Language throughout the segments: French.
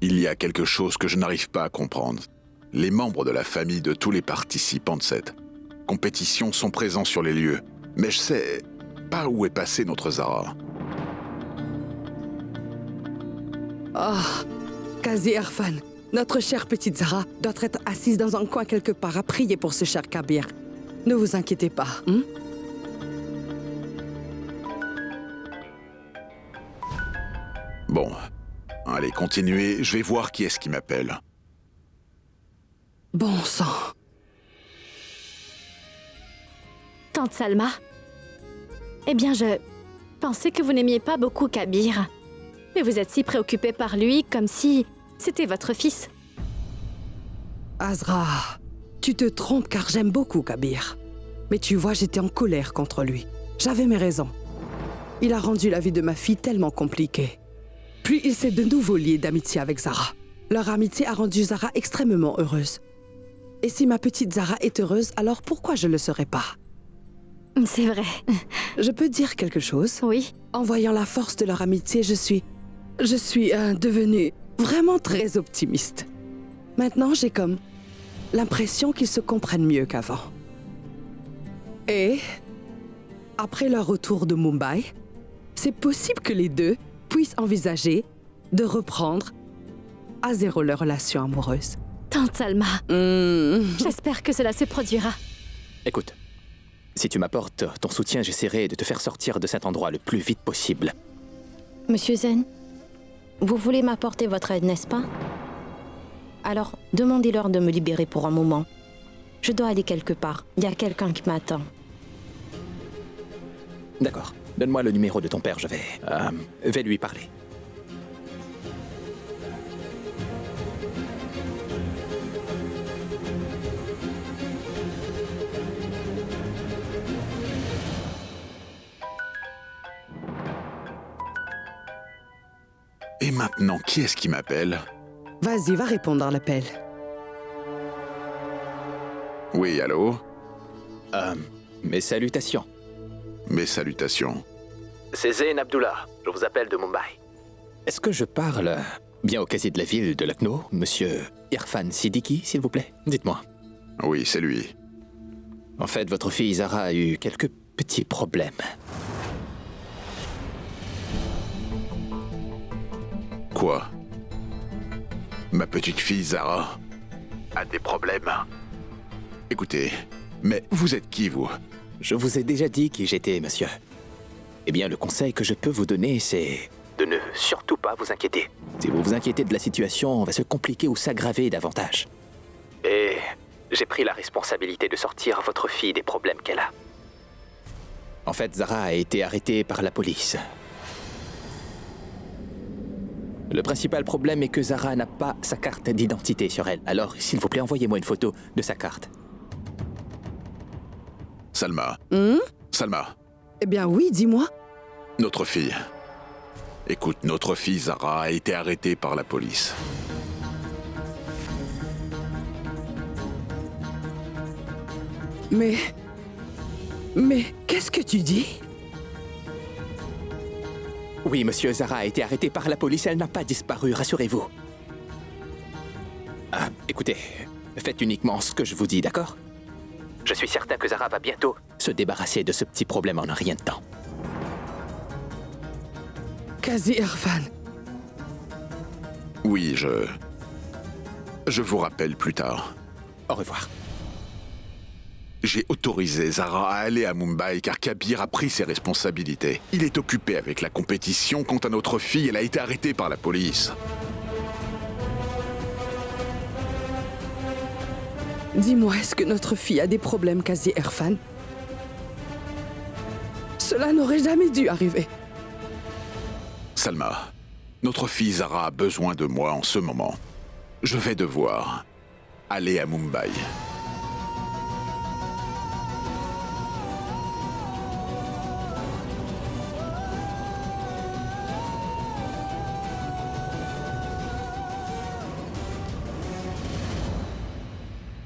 Il y a quelque chose que je n'arrive pas à comprendre. Les membres de la famille de tous les participants de cette compétition sont présents sur les lieux, mais je sais pas où est passée notre Zara. Oh, Qazi Irfan, notre chère petite Zara doit être assise dans un coin quelque part à prier pour ce cher Kabir. Ne vous inquiétez pas, hein? Bon, allez, continuez, je vais voir qui est-ce qui m'appelle. Bon sang. Tante Salma. Eh bien, je pensais que vous n'aimiez pas beaucoup Kabir. Mais vous êtes si préoccupée par lui, comme si c'était votre fils. Azra, tu te trompes car j'aime beaucoup Kabir. Mais tu vois, j'étais en colère contre lui. J'avais mes raisons. Il a rendu la vie de ma fille tellement compliquée. Puis il s'est de nouveau lié d'amitié avec Zara. Leur amitié a rendu Zara extrêmement heureuse. Et si ma petite Zara est heureuse, alors pourquoi je ne le serais pas? C'est vrai. Je peux dire quelque chose? Oui. En voyant la force de leur amitié, je suis devenue vraiment très optimiste. Maintenant, j'ai comme l'impression qu'ils se comprennent mieux qu'avant. Et après leur retour de Mumbai, c'est possible que les deux puissent envisager de reprendre à zéro leur relation amoureuse. Tante Salma, j'espère que cela se produira. Écoute, si tu m'apportes ton soutien, j'essaierai de te faire sortir de cet endroit le plus vite possible. Monsieur Zen, vous voulez m'apporter votre aide, n'est-ce pas? Alors, demandez-leur de me libérer pour un moment. Je dois aller quelque part. Il y a quelqu'un qui m'attend. D'accord. Donne-moi le numéro de ton père, je vais lui parler. Et maintenant, qui est-ce qui m'appelle? Vas-y, va répondre à l'appel. Oui, allô? Mes salutations. Mes salutations. C'est Zain Abdullah. Je vous appelle de Mumbai. Est-ce que je parle bien au casier de la ville de Lucknow, monsieur Irfan Siddiqui, s'il vous plaît? Dites-moi. Oui, c'est lui. En fait, votre fille Zara a eu quelques petits problèmes. Quoi? Ma petite fille Zara a des problèmes? Écoutez, mais vous êtes qui, vous? Je vous ai déjà dit qui j'étais, monsieur. Eh bien, le conseil que je peux vous donner, c'est de ne surtout pas vous inquiéter. Si vous vous inquiétez de la situation, on va se compliquer ou s'aggraver davantage. Et j'ai pris la responsabilité de sortir votre fille des problèmes qu'elle a. En fait, Zara a été arrêtée par la police. Le principal problème est que Zara n'a pas sa carte d'identité sur elle. Alors, s'il vous plaît, envoyez-moi une photo de sa carte. Salma. Salma. Eh bien oui, dis-moi. Notre fille. Écoute, notre fille Zara a été arrêtée par la police. Mais qu'est-ce que tu dis? Oui, monsieur, Zara a été arrêtée par la police. Elle n'a pas disparu, rassurez-vous. Écoutez, faites uniquement ce que je vous dis, d'accord? Je suis certain que Zara va bientôt se débarrasser de ce petit problème en un rien de temps. Qazi Irfan. Oui, je vous rappelle plus tard. Au revoir. J'ai autorisé Zara à aller à Mumbai car Kabir a pris ses responsabilités. Il est occupé avec la compétition. Quant à notre fille, elle a été arrêtée par la police. Dis-moi, est-ce que notre fille a des problèmes, Qazi Irfan? Cela n'aurait jamais dû arriver. Salma, notre fille Zara a besoin de moi en ce moment. Je vais devoir aller à Mumbai.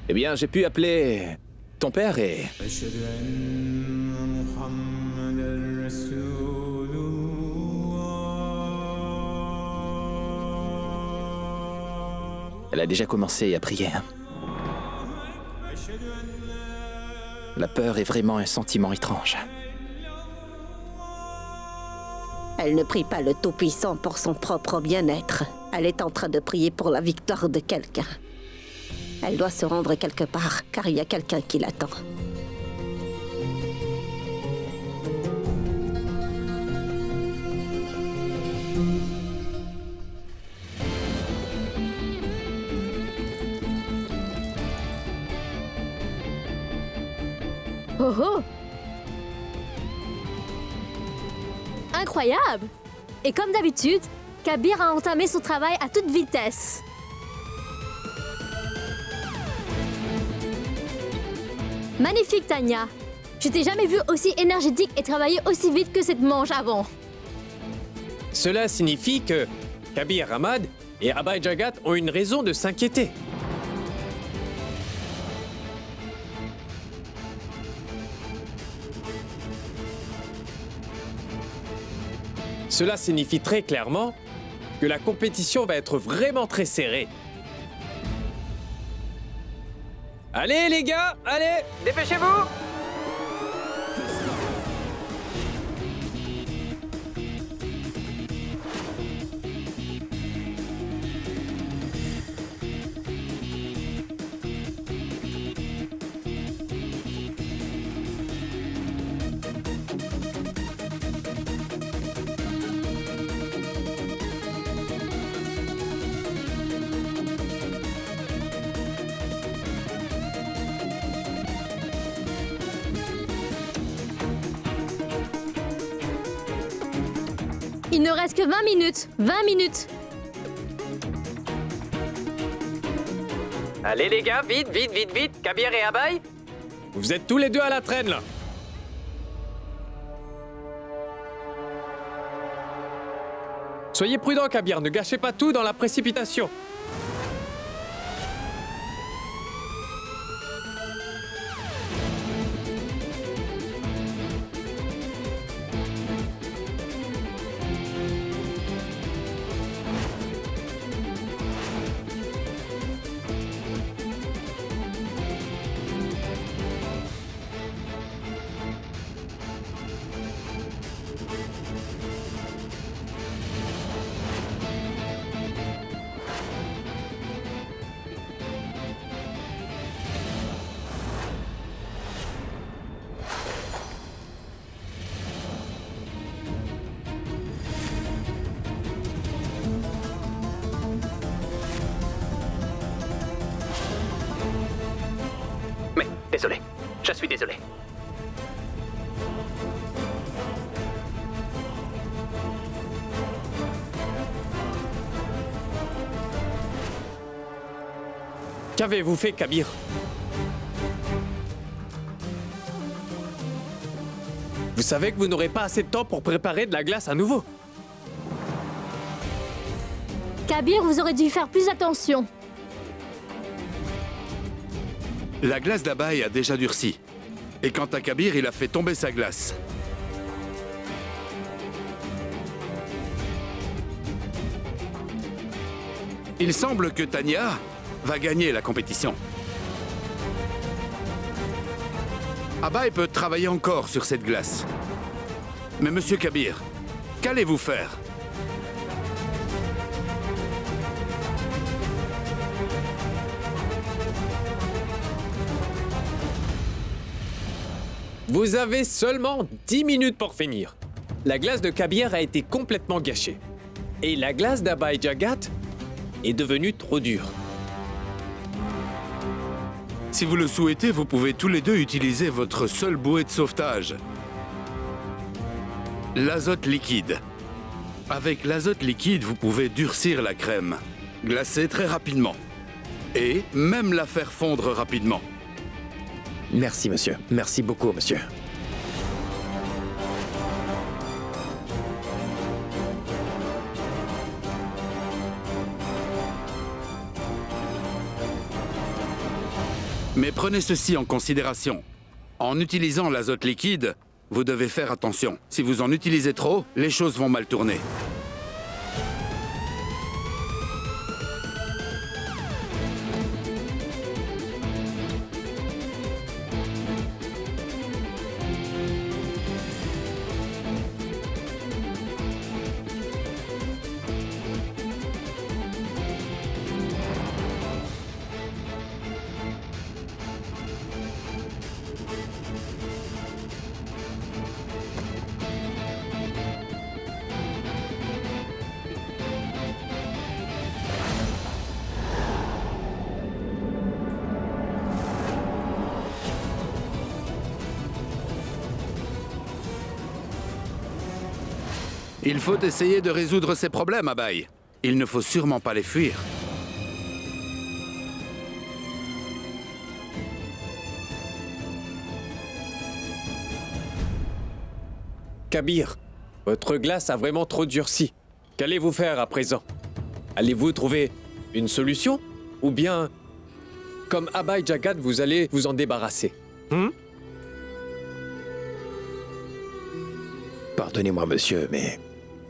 Eh bien, j'ai pu appeler ton père et... Elle a déjà commencé à prier. Hein. La peur est vraiment un sentiment étrange. Elle ne prie pas le Tout-Puissant pour son propre bien-être. Elle est en train de prier pour la victoire de quelqu'un. Elle doit se rendre quelque part, car il y a quelqu'un qui l'attend. Oh oh! Incroyable! Et comme d'habitude, Kabir a entamé son travail à toute vitesse. Magnifique, Tanya! Je t'ai jamais vue aussi énergétique et travailler aussi vite que cette manche avant. Cela signifie que Kabir Ahmad et Abhay Jagat ont une raison de s'inquiéter. Cela signifie très clairement que la compétition va être vraiment très serrée. Allez les gars, allez, dépêchez-vous! Il ne reste que 20 minutes. 20 minutes. Allez les gars, vite, vite, vite, vite, Kabir et Abhay. Vous êtes tous les deux à la traîne là. Soyez prudent, Kabir, ne gâchez pas tout dans la précipitation. Mais, désolé. Je suis désolé. Qu'avez-vous fait, Kabir? Vous savez que vous n'aurez pas assez de temps pour préparer de la glace à nouveau. Kabir, vous aurez dû faire plus attention. La glace d'Abhay a déjà durci. Et quant à Kabir, il a fait tomber sa glace. Il semble que Tanya va gagner la compétition. Abhay peut travailler encore sur cette glace. Mais Monsieur Kabir, qu'allez-vous faire? Vous avez seulement 10 minutes pour finir. La glace de Kabir a été complètement gâchée. Et la glace d'Abhay Jagat est devenue trop dure. Si vous le souhaitez, vous pouvez tous les deux utiliser votre seule bouée de sauvetage. L'azote liquide. Avec l'azote liquide, vous pouvez durcir la crème, glacer très rapidement. Et même la faire fondre rapidement. Merci, monsieur. Merci beaucoup, monsieur. Mais prenez ceci en considération. En utilisant l'azote liquide, vous devez faire attention. Si vous en utilisez trop, les choses vont mal tourner. Il faut essayer de résoudre ces problèmes, Abai. Il ne faut sûrement pas les fuir. Kabir, votre glace a vraiment trop durci. Qu'allez-vous faire à présent? Allez-vous trouver une solution? Ou bien, comme Abai Jagat, vous allez vous en débarrasser? Pardonnez-moi, monsieur, mais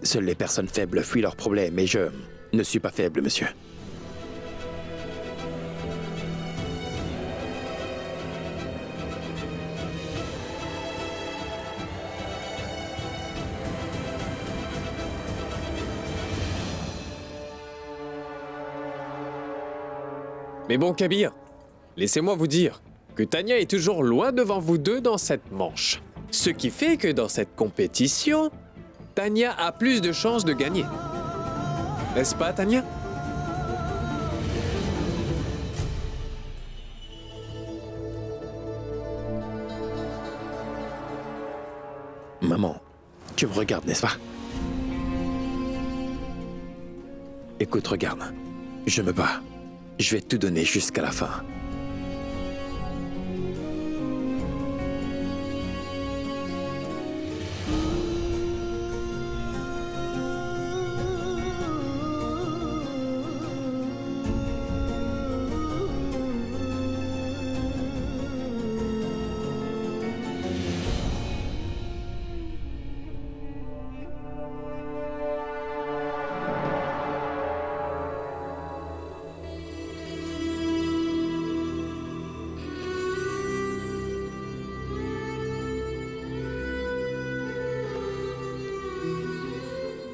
seules les personnes faibles fuient leurs problèmes et je ne suis pas faible, monsieur. Mais bon, Kabir, laissez-moi vous dire que Tanya est toujours loin devant vous deux dans cette manche. Ce qui fait que dans cette compétition, Tanya a plus de chances de gagner. N'est-ce pas, Tanya? Maman, tu me regardes, n'est-ce pas? Écoute, regarde. Je me bats. Je vais tout donner jusqu'à la fin.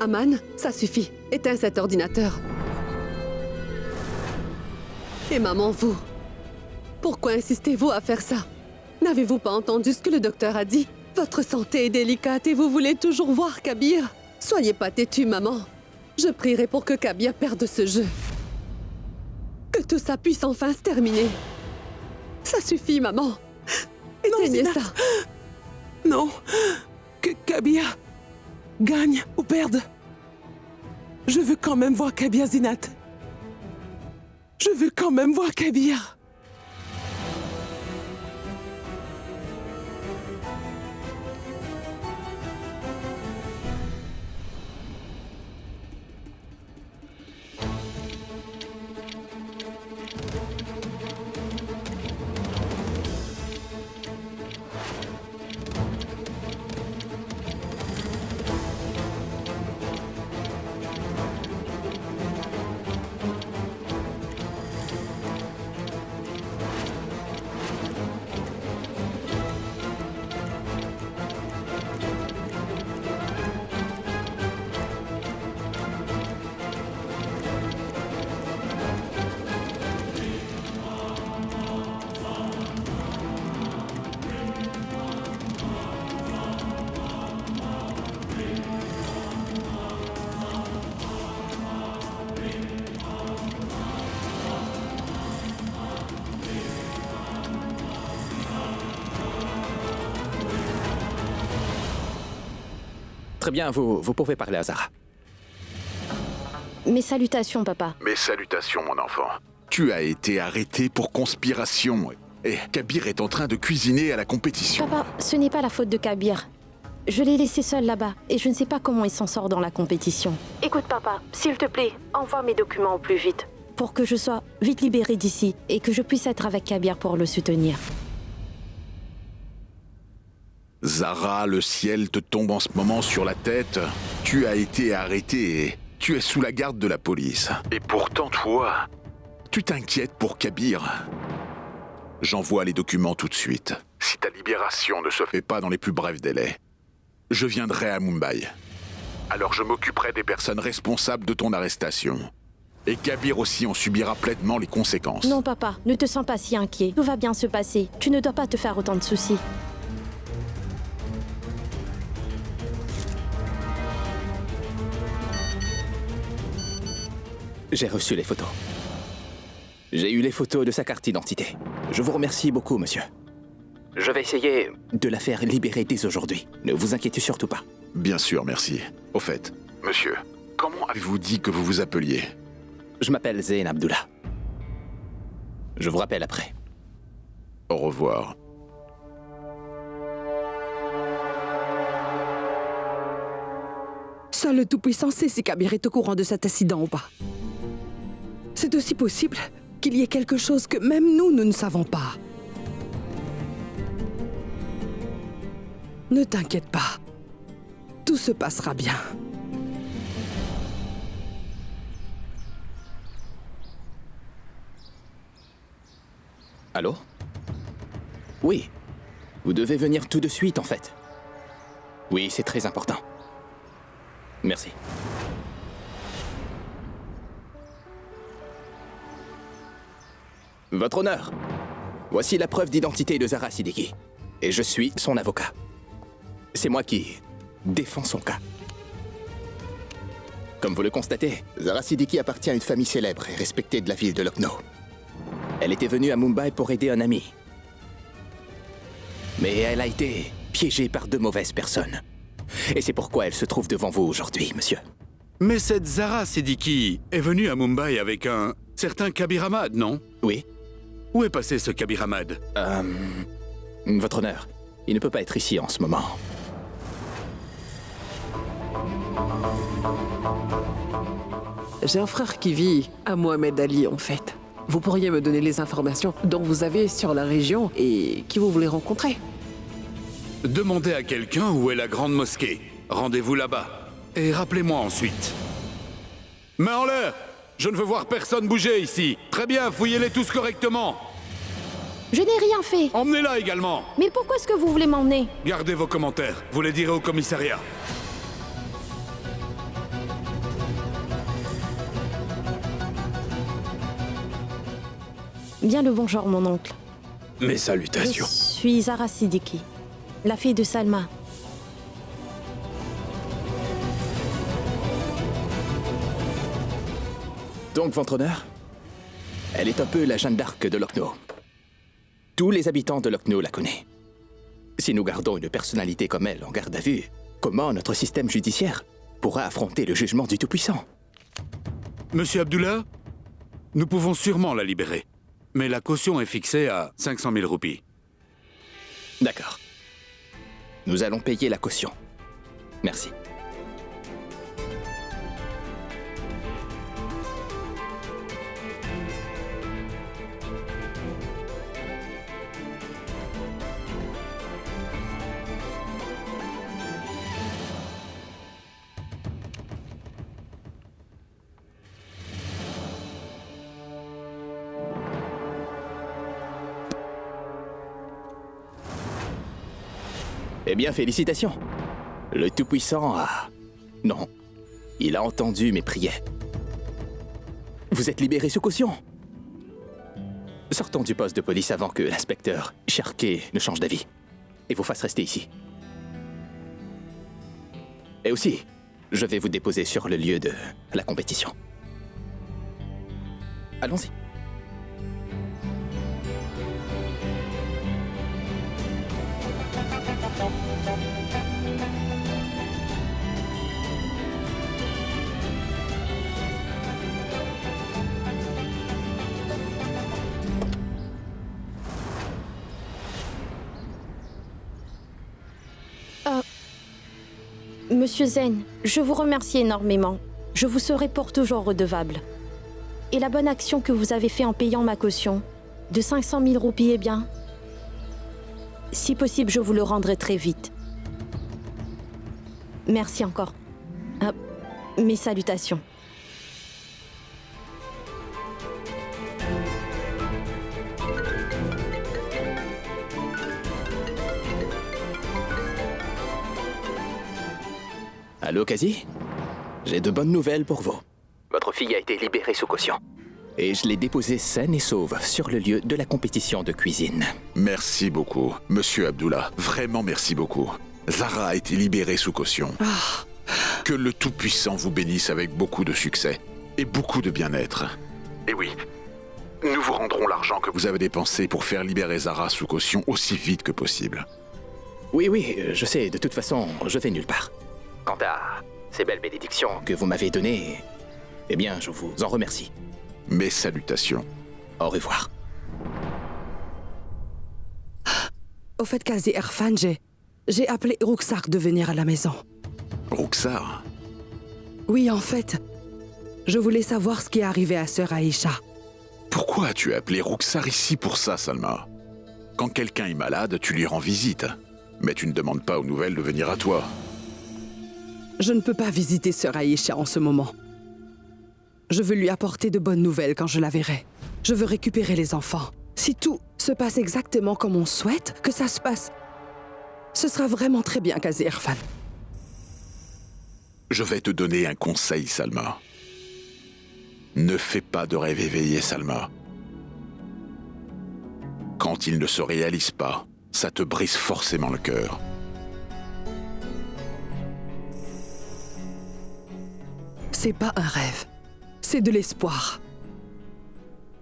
Aman, ça suffit. Éteins cet ordinateur. Et maman, vous, pourquoi insistez-vous à faire ça? N'avez-vous pas entendu ce que le docteur a dit? Votre santé est délicate et vous voulez toujours voir Kabir. Soyez pas têtue, maman. Je prierai pour que Kabir perde ce jeu. Que tout ça puisse enfin se terminer. Ça suffit, maman. Éteignez ça. Non, que Kabir gagne ou perde. Je veux quand même voir Kabir, Zinat. Je veux quand même voir Kabir. Très bien, vous pouvez parler à Zara. Mes salutations, papa. Mes salutations, mon enfant. Tu as été arrêté pour conspiration. Et Kabir est en train de cuisiner à la compétition. Papa, ce n'est pas la faute de Kabir. Je l'ai laissé seul là-bas et je ne sais pas comment il s'en sort dans la compétition. Écoute, papa, s'il te plaît, envoie mes documents au plus vite. Pour que je sois vite libérée d'ici et que je puisse être avec Kabir pour le soutenir. Zara, le ciel te tombe en ce moment sur la tête. Tu as été arrêté et tu es sous la garde de la police. Et pourtant, toi, tu t'inquiètes pour Kabir. J'envoie les documents tout de suite. Si ta libération ne se fait pas dans les plus brefs délais, je viendrai à Mumbai. Alors je m'occuperai des personnes responsables de ton arrestation. Et Kabir aussi en subira pleinement les conséquences. Non, papa, ne te sens pas si inquiet. Tout va bien se passer. Tu ne dois pas te faire autant de soucis. J'ai reçu les photos. J'ai eu les photos de sa carte d'identité. Je vous remercie beaucoup, monsieur. Je vais essayer de la faire libérer dès aujourd'hui. Ne vous inquiétez surtout pas. Bien sûr, merci. Au fait, monsieur, comment avez-vous dit que vous vous appeliez? Je m'appelle Zayn Abdullah. Je vous rappelle après. Au revoir. Seul le Tout-Puissant sait si Kabir est au courant de cet incident ou pas. C'est aussi possible qu'il y ait quelque chose que même nous ne savons pas. Ne t'inquiète pas. Tout se passera bien. Allô? Oui. Vous devez venir tout de suite, en fait. Oui, c'est très important. Merci. Votre honneur, voici la preuve d'identité de Zara Siddiqui. Et je suis son avocat. C'est moi qui défends son cas. Comme vous le constatez, Zara Siddiqui appartient à une famille célèbre et respectée de la ville de Lucknow. Elle était venue à Mumbai pour aider un ami. Mais elle a été piégée par de mauvaises personnes. Et c'est pourquoi elle se trouve devant vous aujourd'hui, monsieur. Mais cette Zara Siddiqui est venue à Mumbai avec un certain Kabir Ahmad, non? Oui. Où est passé ce Kabir Ahmad? Votre honneur, il ne peut pas être ici en ce moment. J'ai un frère qui vit à Mohamed Ali, en fait. Vous pourriez me donner les informations dont vous avez sur la région et qui vous voulez rencontrer? Demandez à quelqu'un où est la grande mosquée. Rendez-vous là-bas. Et rappelez-moi ensuite. Main en l'air! Je ne veux voir personne bouger ici. Très bien, fouillez-les tous correctement. Je n'ai rien fait. Emmenez-la également. Mais pourquoi est-ce que vous voulez m'emmener? Gardez vos commentaires. Vous les direz au commissariat. Bien le bonjour, mon oncle. Mes Je salutations. suis Zara Siddiqui, la fille de Salma. Donc, votre honneur, elle est un peu la Jeanne d'Arc de Lucknow. Tous les habitants de Lucknow la connaissent. Si nous gardons une personnalité comme elle en garde à vue, comment notre système judiciaire pourra affronter le jugement du Tout-Puissant? Monsieur Abdullah, nous pouvons sûrement la libérer. Mais la caution est fixée à 500 000 roupies. D'accord. Nous allons payer la caution. Merci. Eh bien, félicitations. Le Tout-Puissant a... Non. Il a entendu mes prières. Vous êtes libéré sous caution. Sortons du poste de police avant que l'inspecteur Sharkey ne change d'avis et vous fasse rester ici. Et aussi, je vais vous déposer sur le lieu de la compétition. Allons-y. Monsieur Zayn, je vous remercie énormément. Je vous serai pour toujours redevable. Et la bonne action que vous avez faite en payant ma caution, de 500 000 roupies, eh bien, si possible, je vous le rendrai très vite. Merci encore. Mes salutations. Allô, Kazi? J'ai de bonnes nouvelles pour vous. Votre fille a été libérée sous caution. Et je l'ai déposée saine et sauve sur le lieu de la compétition de cuisine. Merci beaucoup, Monsieur Abdullah. Vraiment merci beaucoup. Zara a été libérée sous caution. Que le Tout-Puissant vous bénisse avec beaucoup de succès et beaucoup de bien-être. Et oui, nous vous rendrons l'argent que vous avez dépensé pour faire libérer Zara sous caution aussi vite que possible. Oui, je sais, de toute façon, je vais nulle part. Quant à ces belles bénédictions que vous m'avez données, eh bien, je vous en remercie. Mes salutations. Au revoir. Au fait, Qazi Irfan, j'ai appelé Ruxar de venir à la maison. Ruxar? Oui, en fait, je voulais savoir ce qui est arrivé à Sœur Aïcha. Pourquoi as-tu appelé Ruxar ici pour ça, Salma? Quand quelqu'un est malade, tu lui rends visite. Mais tu ne demandes pas aux nouvelles de venir à toi. Je ne peux pas visiter Sœur Aïcha en ce moment. Je veux lui apporter de bonnes nouvelles quand je la verrai. Je veux récupérer les enfants. Si tout se passe exactement comme on souhaite que ça se passe, ce sera vraiment très bien, Qazi Irfan. Je vais te donner un conseil, Salma. Ne fais pas de rêve éveillé, Salma. Quand il ne se réalise pas, ça te brise forcément le cœur. C'est pas un rêve, c'est de l'espoir.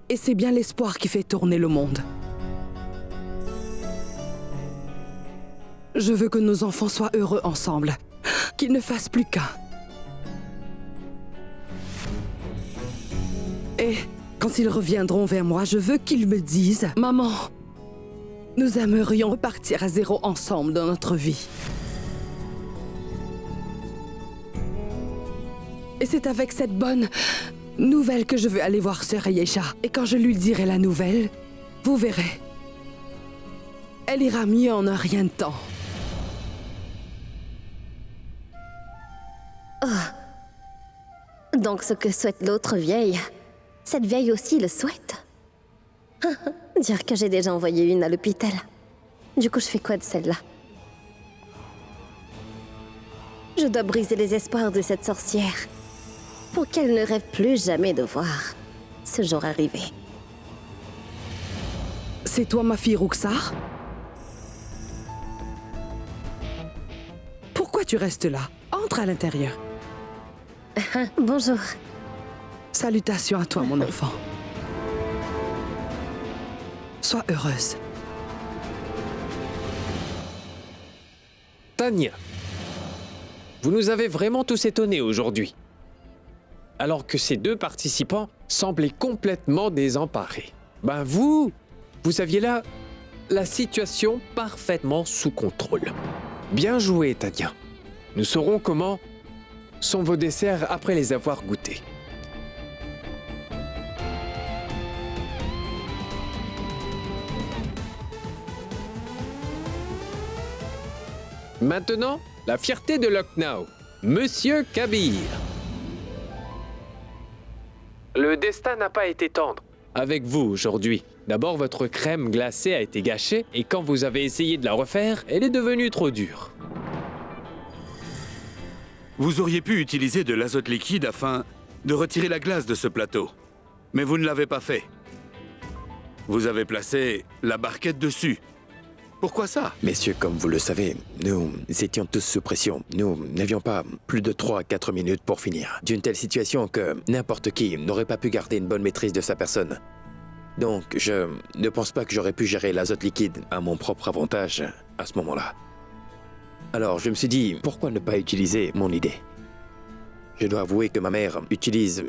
Et c'est bien l'espoir qui fait tourner le monde. Je veux que nos enfants soient heureux ensemble, qu'ils ne fassent plus qu'un. Et quand ils reviendront vers moi, je veux qu'ils me disent « Maman, nous aimerions repartir à zéro ensemble dans notre vie. » Et c'est avec cette bonne nouvelle que je veux aller voir Sœur Aïcha. Et quand je lui dirai la nouvelle, vous verrez. Elle ira mieux en un rien de temps. Donc ce que souhaite l'autre vieille, cette vieille aussi le souhaite. Dire que j'ai déjà envoyé une à l'hôpital. Du coup, je fais quoi de celle-là? Je dois briser les espoirs de cette sorcière pour qu'elle ne rêve plus jamais de voir ce jour arriver. C'est toi ma fille Ruxar? Pourquoi tu restes là? Entre à l'intérieur. Bonjour. Salutations à toi, mon enfant. Sois heureuse. Tanya, vous nous avez vraiment tous étonnés aujourd'hui. Alors que ces deux participants semblaient complètement désemparés. Ben vous aviez là la situation parfaitement sous contrôle. Bien joué, Tanya. Nous saurons comment sont vos desserts après les avoir goûtés. Maintenant, la fierté de Lucknow, Monsieur Kabir. Le destin n'a pas été tendre avec vous aujourd'hui. D'abord, votre crème glacée a été gâchée et quand vous avez essayé de la refaire, elle est devenue trop dure. Vous auriez pu utiliser de l'azote liquide afin de retirer la glace de ce plateau. Mais vous ne l'avez pas fait. Vous avez placé la barquette dessus. Pourquoi ça? Messieurs, comme vous le savez, nous étions tous sous pression. Nous n'avions pas plus de 3 à 4 minutes pour finir. D'une telle situation que n'importe qui n'aurait pas pu garder une bonne maîtrise de sa personne. Donc, je ne pense pas que j'aurais pu gérer l'azote liquide à mon propre avantage à ce moment-là. Alors, je me suis dit, pourquoi ne pas utiliser mon idée? Je dois avouer que ma mère utilise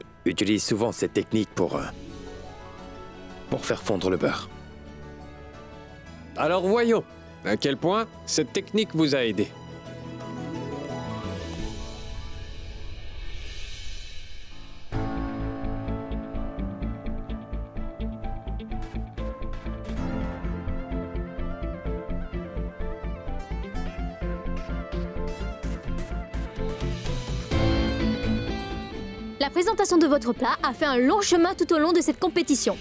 souvent cette technique pour faire fondre le beurre. Alors voyons, à quel point cette technique vous a aidé. La présentation de votre plat a fait un long chemin tout au long de cette compétition.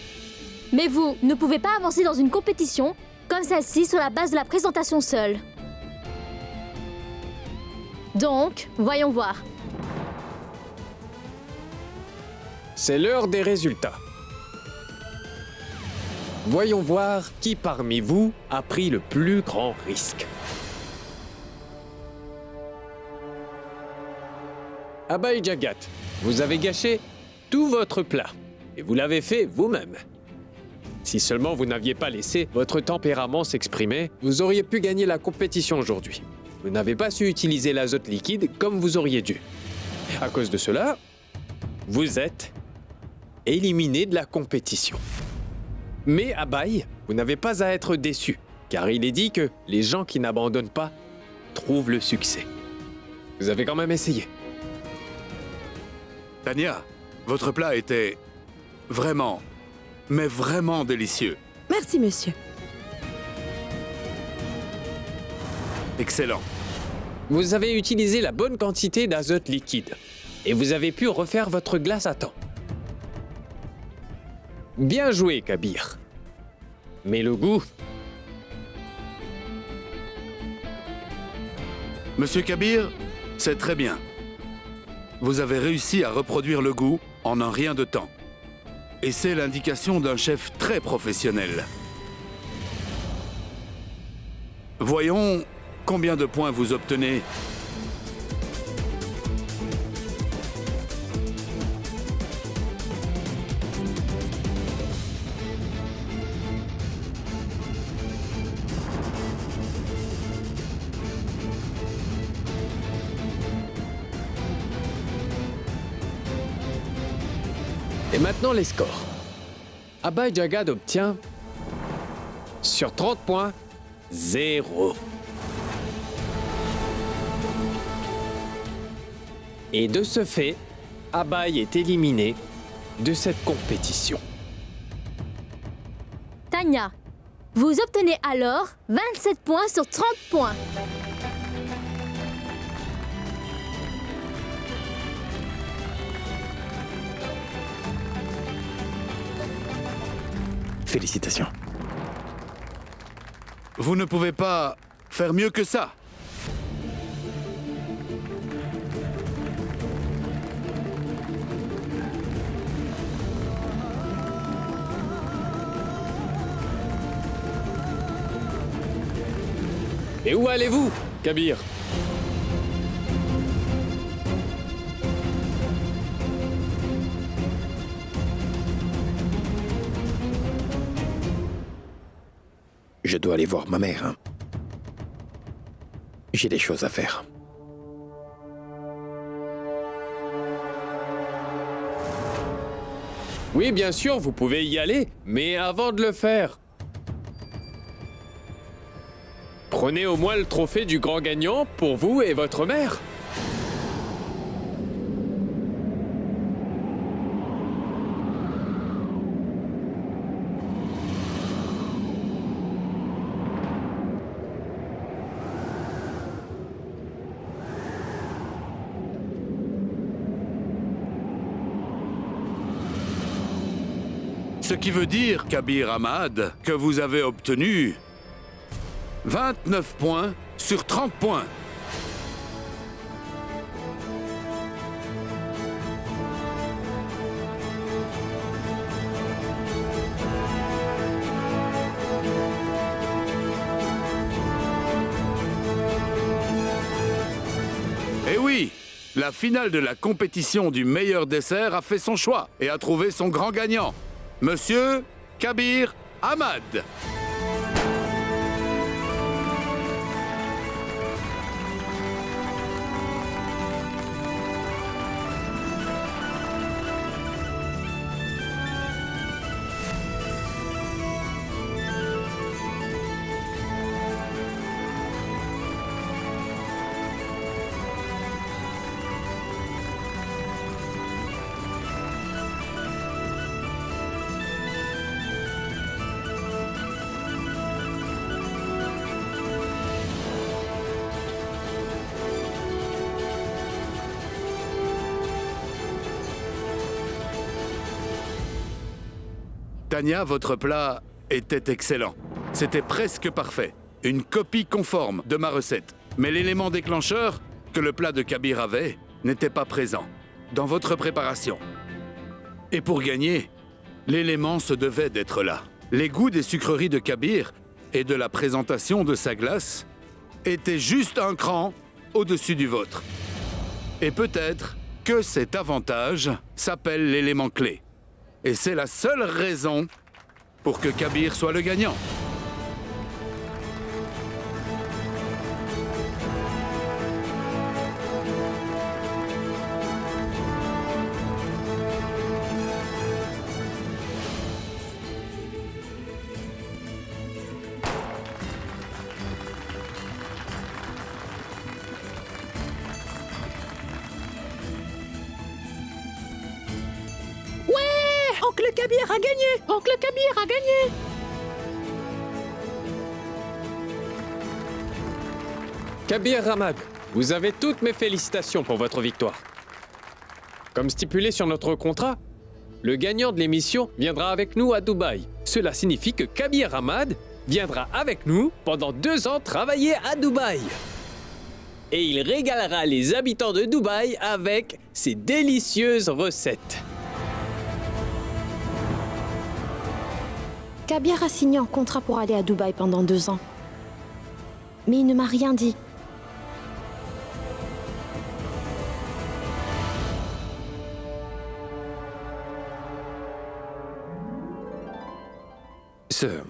Mais vous ne pouvez pas avancer dans une compétition comme celle-ci sur la base de la présentation seule. Donc, voyons voir. C'est l'heure des résultats. Voyons voir qui parmi vous a pris le plus grand risque. Abhay Jagat, vous avez gâché tout votre plat. Et vous l'avez fait vous-même. Si seulement vous n'aviez pas laissé votre tempérament s'exprimer, vous auriez pu gagner la compétition aujourd'hui. Vous n'avez pas su utiliser l'azote liquide comme vous auriez dû. À cause de cela, vous êtes éliminé de la compétition. Mais Abai, vous n'avez pas à être déçu, car il est dit que les gens qui n'abandonnent pas trouvent le succès. Vous avez quand même essayé. Tanya, votre plat était vraiment, mais vraiment délicieux. Merci, monsieur. Excellent. Vous avez utilisé la bonne quantité d'azote liquide et vous avez pu refaire votre glace à temps. Bien joué, Kabir. Mais le goût... Monsieur Kabir, c'est très bien. Vous avez réussi à reproduire le goût en un rien de temps. Et c'est l'indication d'un chef très professionnel. Voyons combien de points vous obtenez. Et maintenant les scores. Abai Jagad obtient, sur 30 points, 0. Et de ce fait, Abai est éliminé de cette compétition. Tanya, vous obtenez alors 27 points sur 30 points. Félicitations. Vous ne pouvez pas faire mieux que ça. Et où allez-vous, Kabir? Je dois aller voir ma mère. J'ai des choses à faire. Oui, bien sûr, vous pouvez y aller, mais avant de le faire, prenez au moins le trophée du grand gagnant pour vous et votre mère. Ce qui veut dire, Kabir Ahmad, que vous avez obtenu 29 points sur 30 points. Et oui, la finale de la compétition du meilleur dessert a fait son choix et a trouvé son grand gagnant. Monsieur Kabir Ahmad. Tanya, votre plat était excellent. C'était presque parfait. Une copie conforme de ma recette. Mais l'élément déclencheur que le plat de Kabir avait n'était pas présent dans votre préparation. Et pour gagner, l'élément se devait d'être là. Les goûts des sucreries de Kabir et de la présentation de sa glace étaient juste un cran au-dessus du vôtre. Et peut-être que cet avantage s'appelle l'élément clé. Et c'est la seule raison pour que Kabir soit le gagnant. Oncle Kabir a gagné! Oncle Kabir a gagné! Kabir Ahmad, vous avez toutes mes félicitations pour votre victoire. Comme stipulé sur notre contrat, le gagnant de l'émission viendra avec nous à Dubaï. Cela signifie que Kabir Ahmad viendra avec nous pendant 2 ans travailler à Dubaï. Et il régalera les habitants de Dubaï avec ses délicieuses recettes. Kabir a signé un contrat pour aller à Dubaï pendant 2 ans. Mais il ne m'a rien dit. Ce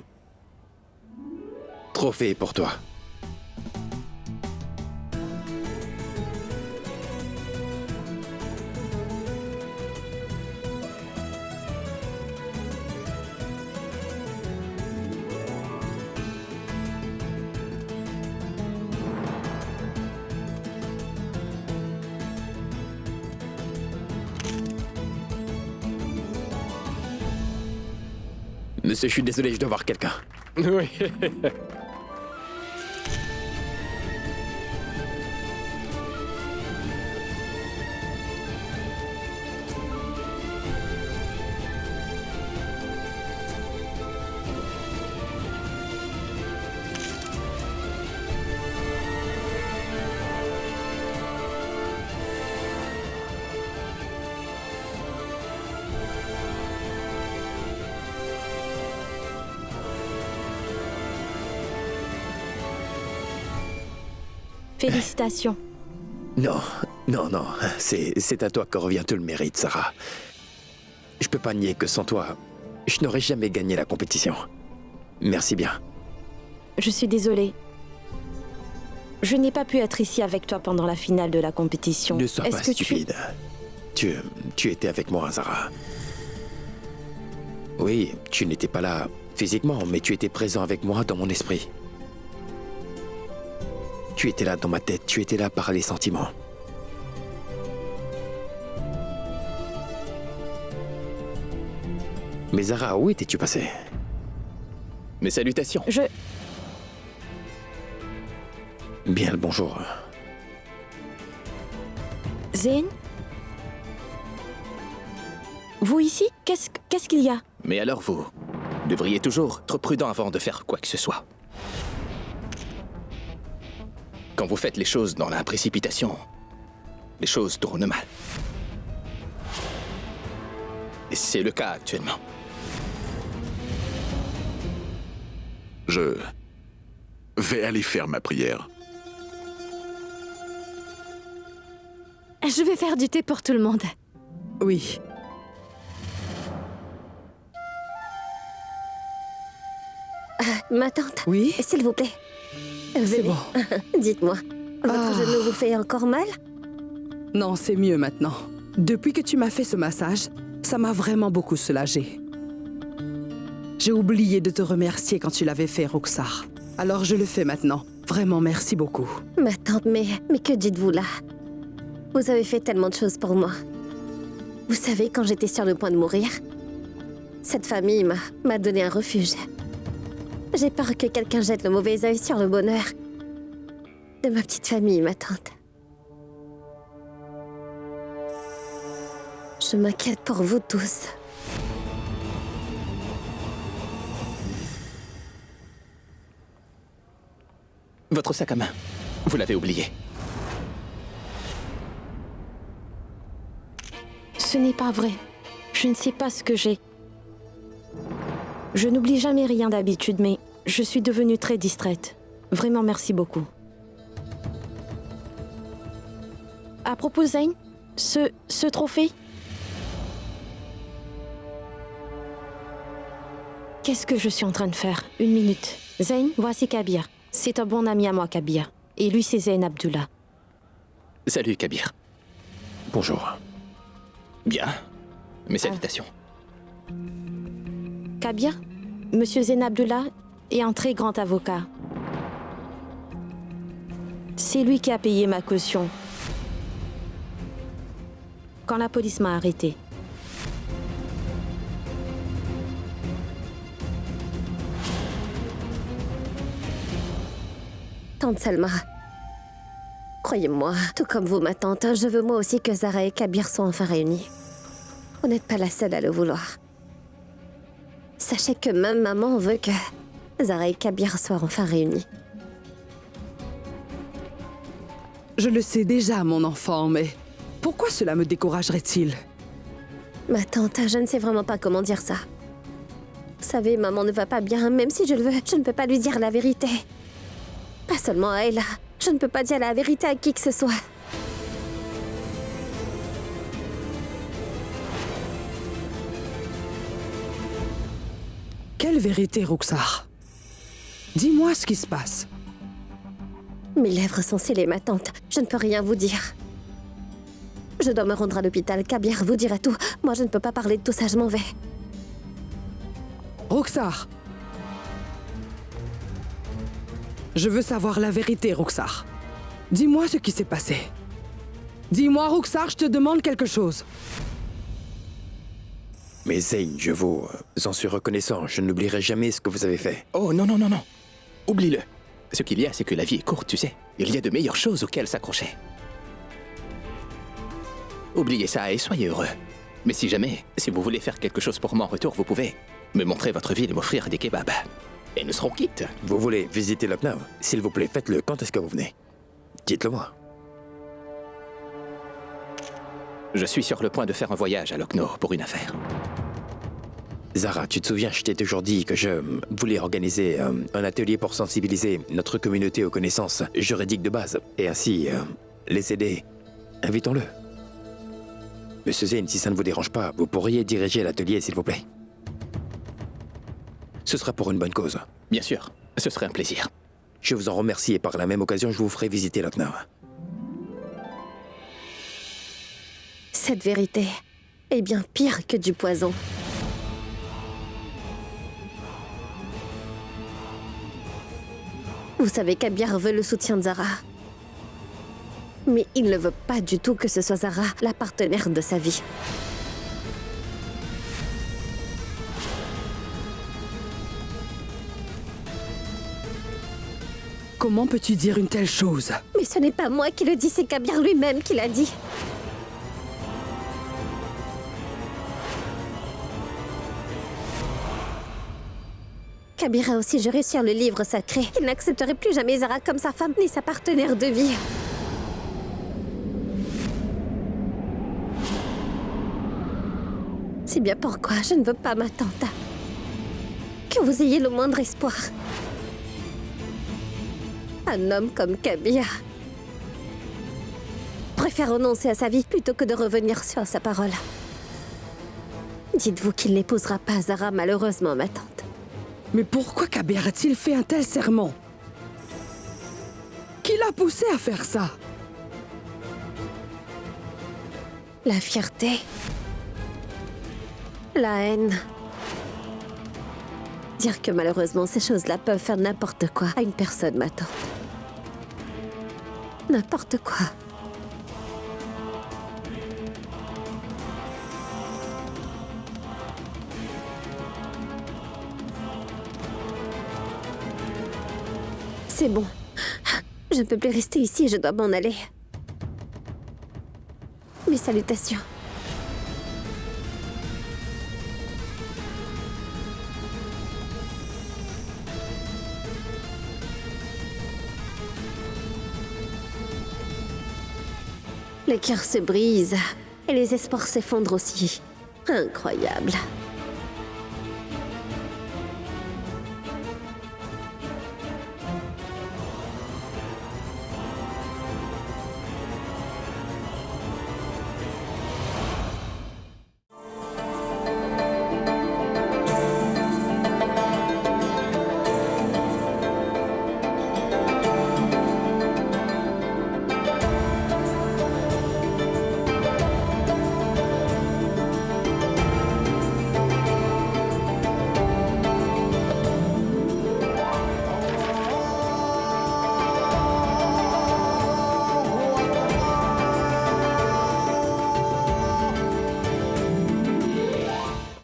trophée est pour toi. Monsieur, je suis désolé, je dois voir quelqu'un. Oui. Félicitations. Non, non, non. C'est à toi que revient tout le mérite, Sarah. Je peux pas nier que sans toi, je n'aurais jamais gagné la compétition. Merci bien. Je suis désolée. Je n'ai pas pu être ici avec toi pendant la finale de la compétition. Ne sois pas stupide. Tu étais avec moi, Sarah. Oui, tu n'étais pas là physiquement, mais tu étais présent avec moi dans mon esprit. Tu étais là dans ma tête, tu étais là par les sentiments. Mais Zara, où étais-tu passé? Mes salutations. Bien le bonjour. Zayn? Vous ici? Qu'est-ce qu'il y a? Mais alors vous devriez toujours être prudent avant de faire quoi que ce soit. Quand vous faites les choses dans la précipitation, les choses tournent mal. Et c'est le cas actuellement. Je vais aller faire ma prière. Je vais faire du thé pour tout le monde. Oui. Ma tante. Oui? S'il vous plaît. C'est bon. Dites-moi, votre genou vous fait encore mal? Non, c'est mieux maintenant. Depuis que tu m'as fait ce massage, ça m'a vraiment beaucoup soulagée. J'ai oublié de te remercier quand tu l'avais fait, Roxar. Alors je le fais maintenant. Vraiment, merci beaucoup. Ma tante, mais que dites-vous là? Vous avez fait tellement de choses pour moi. Vous savez, quand j'étais sur le point de mourir, cette famille m'a donné un refuge. J'ai peur que quelqu'un jette le mauvais œil sur le bonheur de ma petite famille, ma tante. Je m'inquiète pour vous tous. Votre sac à main, vous l'avez oublié. Ce n'est pas vrai. Je ne sais pas ce que j'ai. Je n'oublie jamais rien d'habitude, mais je suis devenue très distraite. Vraiment, merci beaucoup. À propos, Zayn, ce trophée... Qu'est-ce que je suis en train de faire? 1 minute. Zayn, voici Kabir. C'est un bon ami à moi, Kabir. Et lui, c'est Zayn Abdullah. Salut, Kabir. Bonjour. Bien. Mes salutations. Kabir, Monsieur Zayn Abdullah est un très grand avocat. C'est lui qui a payé ma caution quand la police m'a arrêté. Tante Salma, croyez-moi, tout comme vous, ma tante, je veux moi aussi que Zara et Kabir soient enfin réunis. Vous n'êtes pas la seule à le vouloir. Sachez que même maman veut que Zara et Kabir soient enfin réunis. Je le sais déjà, mon enfant, mais pourquoi cela me découragerait-il? Ma tante, je ne sais vraiment pas comment dire ça. Vous savez, maman ne va pas bien, même si je le veux, je ne peux pas lui dire la vérité. Pas seulement à elle, je ne peux pas dire la vérité à qui que ce soit. Quelle vérité, Ruxar? Dis-moi ce qui se passe. Mes lèvres sont scellées, ma tante. Je ne peux rien vous dire. Je dois me rendre à l'hôpital. Kabir vous dira tout. Moi, je ne peux pas parler de tout ça, je m'en vais. Ruxar! Je veux savoir la vérité, Ruxar. Dis-moi ce qui s'est passé. Dis-moi, Ruxar, je te demande quelque chose. Mais Zeyn, je vous en suis reconnaissant. Je n'oublierai jamais ce que vous avez fait. Oh non, non, non, non. Oublie-le. Ce qu'il y a, c'est que la vie est courte, tu sais. Il y a de meilleures choses auxquelles s'accrocher. Oubliez ça et soyez heureux. Mais si jamais, si vous voulez faire quelque chose pour moi en retour, vous pouvez me montrer votre ville et m'offrir des kebabs. Et nous serons quittes. Vous voulez visiter Lucknow? S'il vous plaît, faites-le. Quand est-ce que vous venez? Dites-le moi. Je suis sur le point de faire un voyage à Lucknow pour une affaire. Zara, tu te souviens, je t'ai toujours dit que je voulais organiser un atelier pour sensibiliser notre communauté aux connaissances juridiques de base, et ainsi les aider. Invitons-le. Monsieur Zeyn, si ça ne vous dérange pas, vous pourriez diriger l'atelier, s'il vous plaît. Ce sera pour une bonne cause. Bien sûr, ce serait un plaisir. Je vous en remercie et par la même occasion, je vous ferai visiter Lucknow. Cette vérité est bien pire que du poison. Vous savez, Kabir veut le soutien de Zara. Mais il ne veut pas du tout que ce soit Zara, la partenaire de sa vie. Comment peux-tu dire une telle chose? Mais ce n'est pas moi qui le dis, c'est Kabir lui-même qui l'a dit. Kabir a aussi juré sur le livre sacré qu'il n'accepterait plus jamais Zara comme sa femme ni sa partenaire de vie. C'est bien pourquoi je ne veux pas, ma tante, que vous ayez le moindre espoir. Un homme comme Kabir préfère renoncer à sa vie plutôt que de revenir sur sa parole. Dites-vous qu'il n'épousera pas Zara, malheureusement, ma tante. Mais pourquoi Kabir a-t-il fait un tel serment? Qui l'a poussé à faire ça? La fierté. La haine. Dire que malheureusement ces choses-là peuvent faire n'importe quoi à une personne, ma tante. N'importe quoi. C'est bon. Je ne peux plus rester ici, je dois m'en aller. Mes salutations. Les cœurs se brisent et les espoirs s'effondrent aussi. Incroyable.